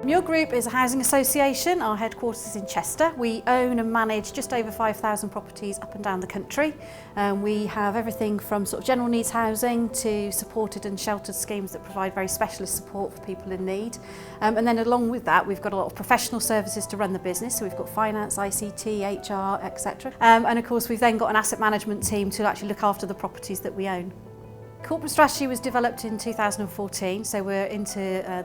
Muir Group is a housing association. Our headquarters is in Chester. We own and manage just over 5,000 properties up and down the country. We have everything from sort of general needs housing to supported and sheltered schemes that provide very specialist support for people in need. And then along with that, we've got a lot of professional services to run the business. So we've got finance, ICT, HR, etc. And of course, we've then got an asset management team to actually look after the properties that we own. Corporate strategy was developed in 2014, so we're into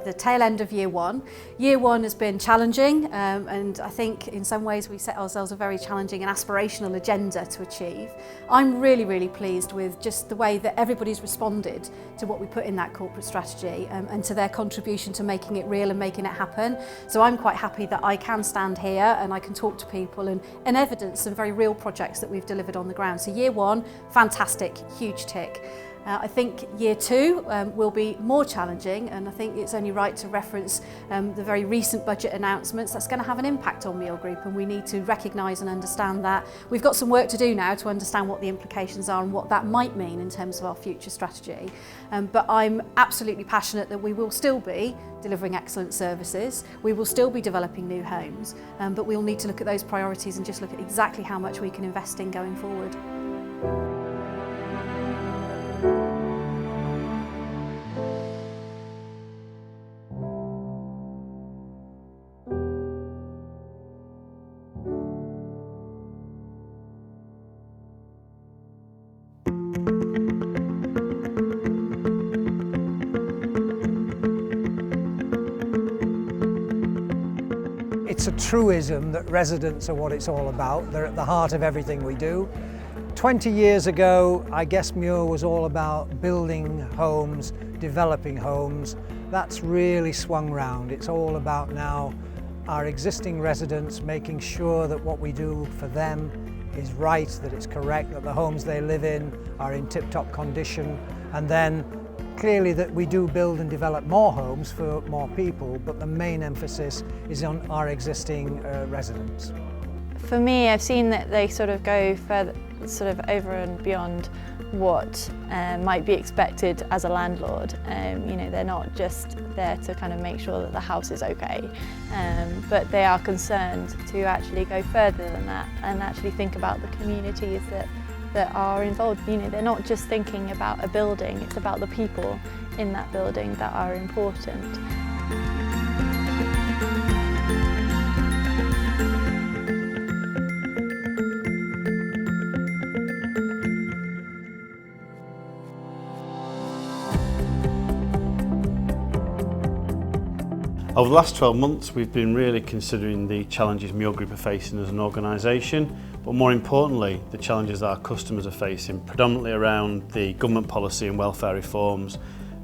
the tail end of year one. Year one has been challenging, and I think in some ways we set ourselves a very challenging and aspirational agenda to achieve. I'm really pleased with just the way that everybody's responded to what we put in that corporate strategy and to their contribution to making it real and making it happen. So I'm quite happy that I can stand here and I can talk to people and evidence some very real projects that we've delivered on the ground. So year one, fantastic, huge tick. I think year two will be more challenging, and I think it's only right to reference the very recent budget announcements. That's going to have an impact on Muir Group, and we need to recognise and understand that. We've got some work to do now to understand what the implications are and what that might mean in terms of our future strategy. But I'm absolutely passionate that we will still be delivering excellent services, we will still be developing new homes, but we'll need to look at those priorities and just look at exactly how much we can invest in going forward. It's a truism that residents are what it's all about. They're at the heart of everything we do. 20 years ago, I guess Muir was all about building homes, developing homes. That's really swung round. It's all about now our existing residents making sure that what we do for them is right, that it's correct, that the homes they live in are in tip-top condition, and then clearly that we do build and develop more homes for more people, but the main emphasis is on our existing residents. For me, I've seen that they sort of go further, sort of over and beyond what might be expected as a landlord. You know, they're not just there to kind of make sure that the house is okay, but they are concerned to actually go further than that and actually think about the communities that are involved. You know, they're not just thinking about a building, it's about the people in that building that are important. Over the last 12 months, we've been really considering the challenges Muir Group are facing as an organisation, but more importantly, the challenges our customers are facing, predominantly around the government policy and welfare reforms.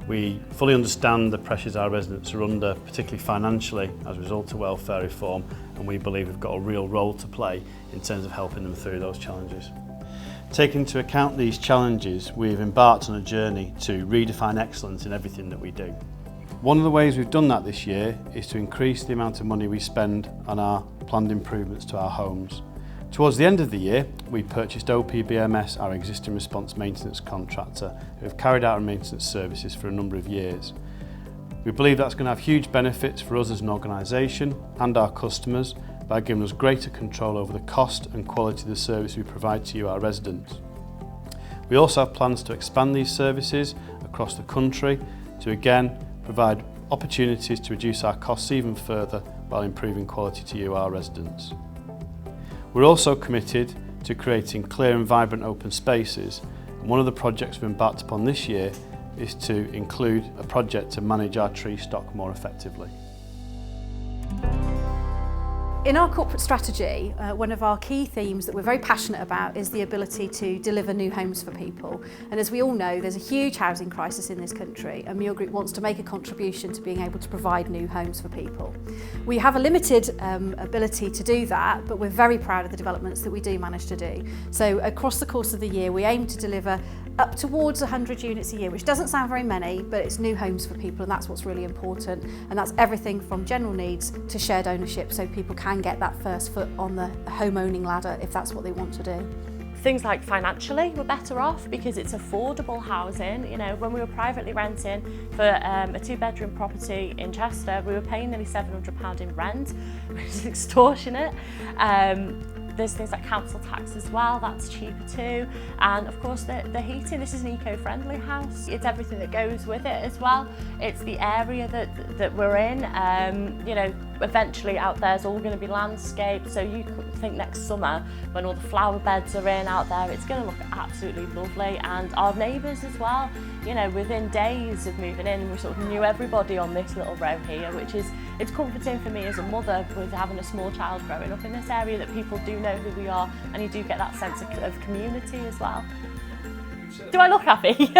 We fully understand the pressures our residents are under, particularly financially, as a result of welfare reform, and we believe we've got a real role to play in terms of helping them through those challenges. Taking into account these challenges, we've embarked on a journey to redefine excellence in everything that we do. One of the ways we've done that this year is to increase the amount of money we spend on our planned improvements to our homes. Towards the end of the year, we purchased OPBMS, our existing response maintenance contractor, who have carried out our maintenance services for a number of years. We believe that's going to have huge benefits for us as an organisation and our customers by giving us greater control over the cost and quality of the service we provide to you, our residents. We also have plans to expand these services across the country to again provide opportunities to reduce our costs even further while improving quality to you, our residents. We're also committed to creating clear and vibrant open spaces, and one of the projects we've embarked upon this year is to include a project to manage our tree stock more effectively. In our corporate strategy, one of our key themes that we're very passionate about is the ability to deliver new homes for people. And as we all know, there's a huge housing crisis in this country, and Muir Group wants to make a contribution to being able to provide new homes for people. We have a limited ability to do that, but we're very proud of the developments that we do manage to do. So across the course of the year, we aim to deliver up towards 100 units a year, which doesn't sound very many, but it's new homes for people, and that's what's really important. And that's everything from general needs to shared ownership, so people can get that first foot on the home owning ladder if that's what they want to do. Things like financially, we're better off because it's affordable housing. You know, when we were privately renting for a 2-bedroom property in Chester, we were paying nearly £700 in rent, which is extortionate. There's things like council tax as well, that's cheaper too. And of course the heating, this is an eco-friendly house. It's everything that goes with it as well. It's the area that we're in. You know, eventually out there's all going to be landscaped, so you could think next summer when all the flower beds are in out there, it's going to look absolutely lovely. And our neighbours as well, you know, within days of moving in, we sort of knew everybody on this little row here, which is, it's comforting for me as a mother with having a small child growing up in this area, that people do know who we are, and you do get that sense of community as well. Do I look happy?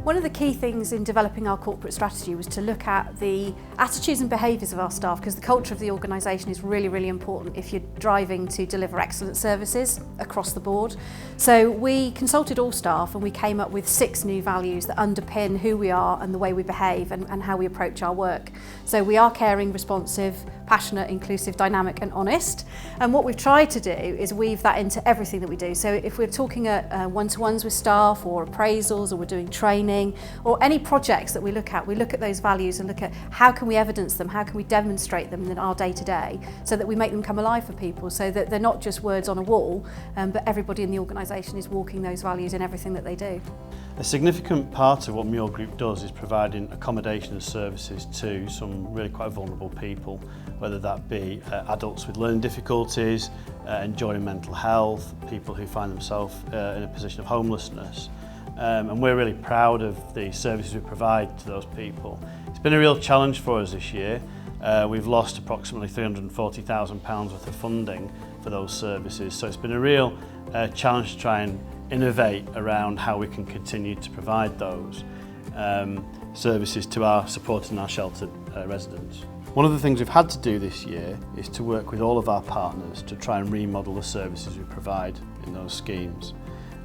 One of the key things in developing our corporate strategy was to look at the attitudes and behaviours of our staff, because the culture of the organisation is really, really important if you're driving to deliver excellent services across the board. So we consulted all staff and we came up with 6 new values that underpin who we are and the way we behave and how we approach our work. So we are caring, responsive, passionate, inclusive, dynamic and honest. And what we've tried to do is weave that into everything that we do. So if we're talking at one-to-ones with staff or appraisals, or we're doing training, or any projects that we look at those values and look at how can we evidence them, how can we demonstrate them in our day-to-day, so that we make them come alive for people, so that they're not just words on a wall, but everybody in the organisation is walking those values in everything that they do. A significant part of what Muir Group does is providing accommodation and services to some really quite vulnerable people, whether that be adults with learning difficulties, enjoying mental health, people who find themselves in a position of homelessness. And we're really proud of the services we provide to those people. It's been a real challenge for us this year. We've lost approximately £340,000 worth of funding for those services, so it's been a real challenge to try and innovate around how we can continue to provide those services to our supported and our sheltered residents. One of the things we've had to do this year is to work with all of our partners to try and remodel the services we provide in those schemes.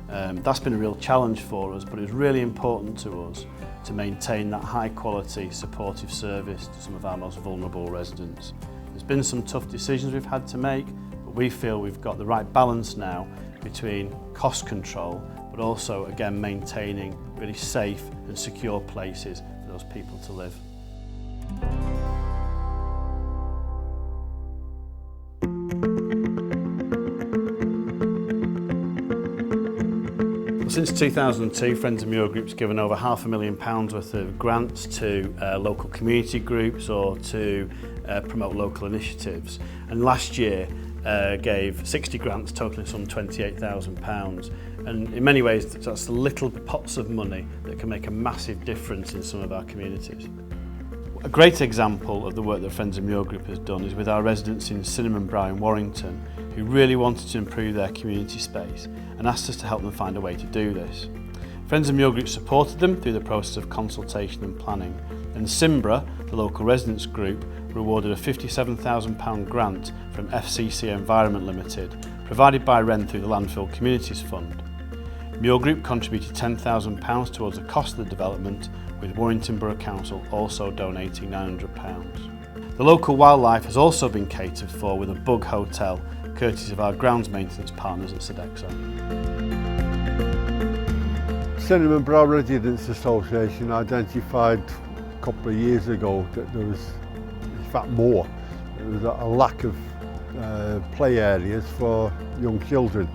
That's been a real challenge for us, but it was really important to us to maintain that high quality supportive service to some of our most vulnerable residents. There's been some tough decisions we've had to make, but we feel we've got the right balance now between cost control, but also again maintaining really safe and secure places for those people to live. Since 2002, Friends of Muir Group's given over £500,000 worth of grants to local community groups or to promote local initiatives. And last year gave 60 grants totaling some £28,000. And in many ways, that's little pots of money that can make a massive difference in some of our communities. A great example of the work that Friends of Muir Group has done is with our residents in Cinnamon Brow in Warrington, who really wanted to improve their community space and asked us to help them find a way to do this. Friends of Muir Group supported them through the process of consultation and planning, and Simbra, the local residents group, were awarded a £57,000 grant from FCC Environment Limited, provided by Wren through the Landfill Communities Fund. Muir Group contributed £10,000 towards the cost of the development, with Warrington Borough Council also donating £900. The local wildlife has also been catered for with a bug hotel, courtesy of our grounds maintenance partners at Sodexo. Cinnamon Brow Residents Association identified a couple of years ago that there was, in fact more, there was a lack of play areas for young children.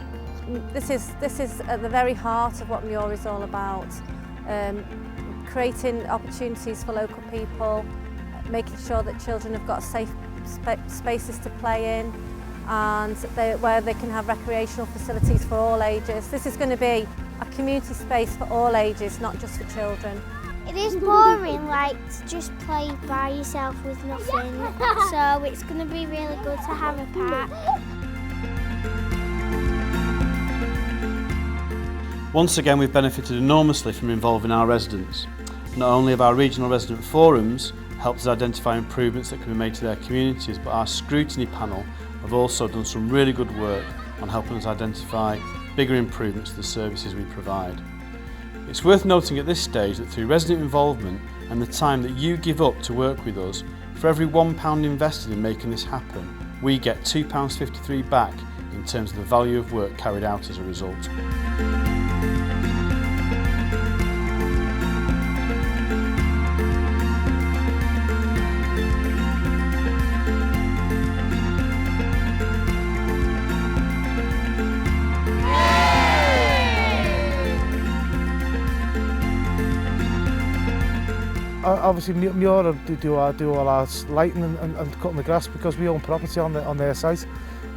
This is at the very heart of what Muir is all about. Creating opportunities for local people, making sure that children have got safe spaces to play in, and where they can have recreational facilities for all ages. This is going to be a community space for all ages, not just for children. It is boring, like, to just play by yourself with nothing, so it's going to be really good to have a park. Once again, we've benefited enormously from involving our residents. Not only have our regional resident forums helped us identify improvements that can be made to their communities, but our scrutiny panel have also done some really good work on helping us identify bigger improvements to the services we provide. It's worth noting at this stage that through resident involvement and the time that you give up to work with us, for every £1 invested in making this happen, we get £2.53 back in terms of the value of work carried out as a result. Obviously, Muir do all our lighting and cutting the grass because we own property on their site.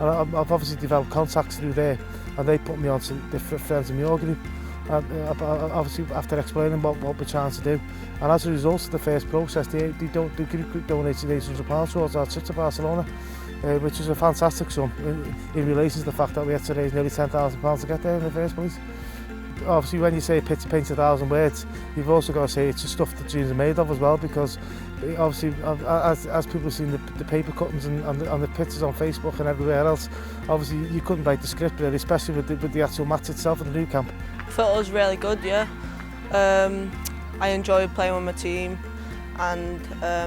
And I've obviously developed contacts through there, and they put me on to the Friends of Muir group. Obviously, after explaining what we're trying to do, and as a result of the first process, the group donated £800 towards our trip to Barcelona, which was a fantastic sum in relation to the fact that we had to raise nearly £10,000 to get there in the first place. Obviously, when you say a picture paints 1,000 words, you've also got to say it's the stuff that dreams are made of as well, because obviously, as people have seen the paper cuttings and the pictures on Facebook and everywhere else, obviously you couldn't write the script really, especially with the actual match itself in the new camp. I thought it was really good, yeah. I enjoyed playing with my team, and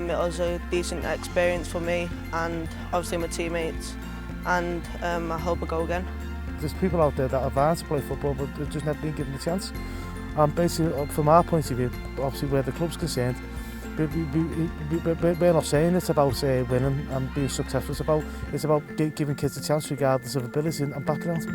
it was a decent experience for me and obviously my teammates, and I hope I go again. There's people out there that are vying to play football but they've just never been given the chance. And basically, from our point of view, obviously where the club's concerned, we're not saying it's about winning and being successful. It's about giving kids a chance regardless of ability and background.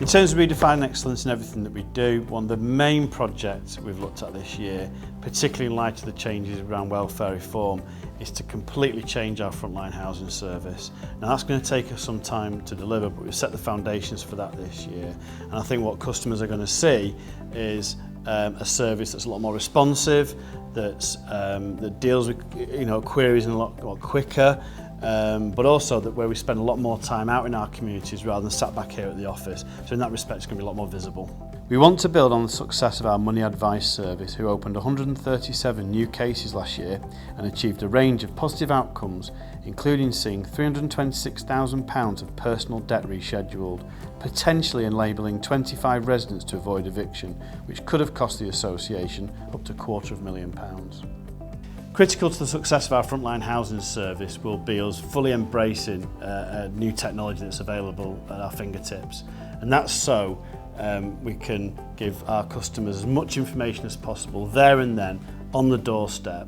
In terms of redefining excellence in everything that we do, one of the main projects we've looked at this year, particularly in light of the changes around welfare reform, is to completely change our frontline housing service. Now that's going to take us some time to deliver, but we've set the foundations for that this year. And I think what customers are going to see is a service that's a lot more responsive, that deals with queries in a lot quicker, but also that where we spend a lot more time out in our communities rather than sat back here at the office. So in that respect, it's going to be a lot more visible. We want to build on the success of our money advice service, who opened 137 new cases last year and achieved a range of positive outcomes, including seeing £326,000 of personal debt rescheduled, potentially enabling 25 residents to avoid eviction, which could have cost the association up to £250,000. Critical to the success of our frontline housing service will be us fully embracing new technology that's available at our fingertips, and that's so we can give our customers as much information as possible there and then on the doorstep.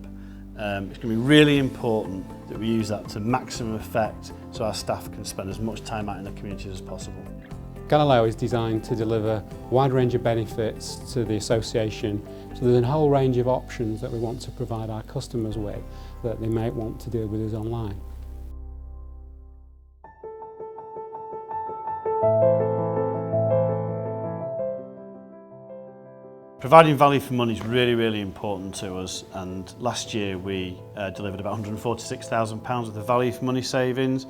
It's going to be really important that we use that to maximum effect so our staff can spend as much time out in the communities as possible. Galileo is designed to deliver a wide range of benefits to the association, so there's a whole range of options that we want to provide our customers with that they might want to deal with us online. Providing value for money is really, really important to us, and last year we delivered about £146,000 of the value for money savings.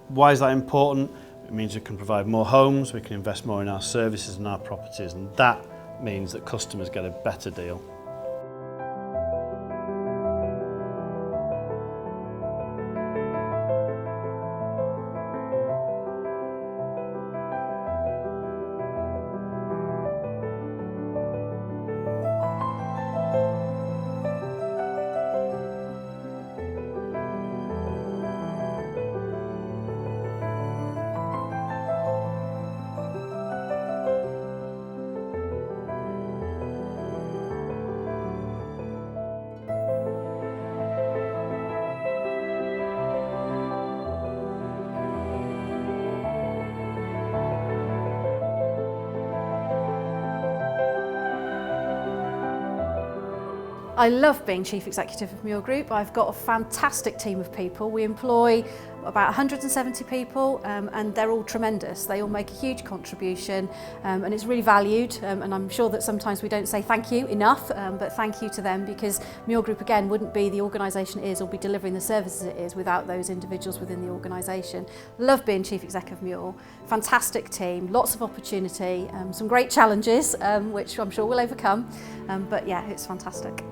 Why is that important? It means we can provide more homes, we can invest more in our services and our properties, and that means that customers get a better deal. I love being Chief Executive of Muir Group. I've got a fantastic team of people. We employ about 170 people and they're all tremendous. They all make a huge contribution and it's really valued, and I'm sure that sometimes we don't say thank you enough, but thank you to them, because Muir Group again wouldn't be the organisation it is or be delivering the services it is without those individuals within the organisation. Love being Chief Exec of Muir. Fantastic team, lots of opportunity, some great challenges which I'm sure we'll overcome, but yeah, it's fantastic.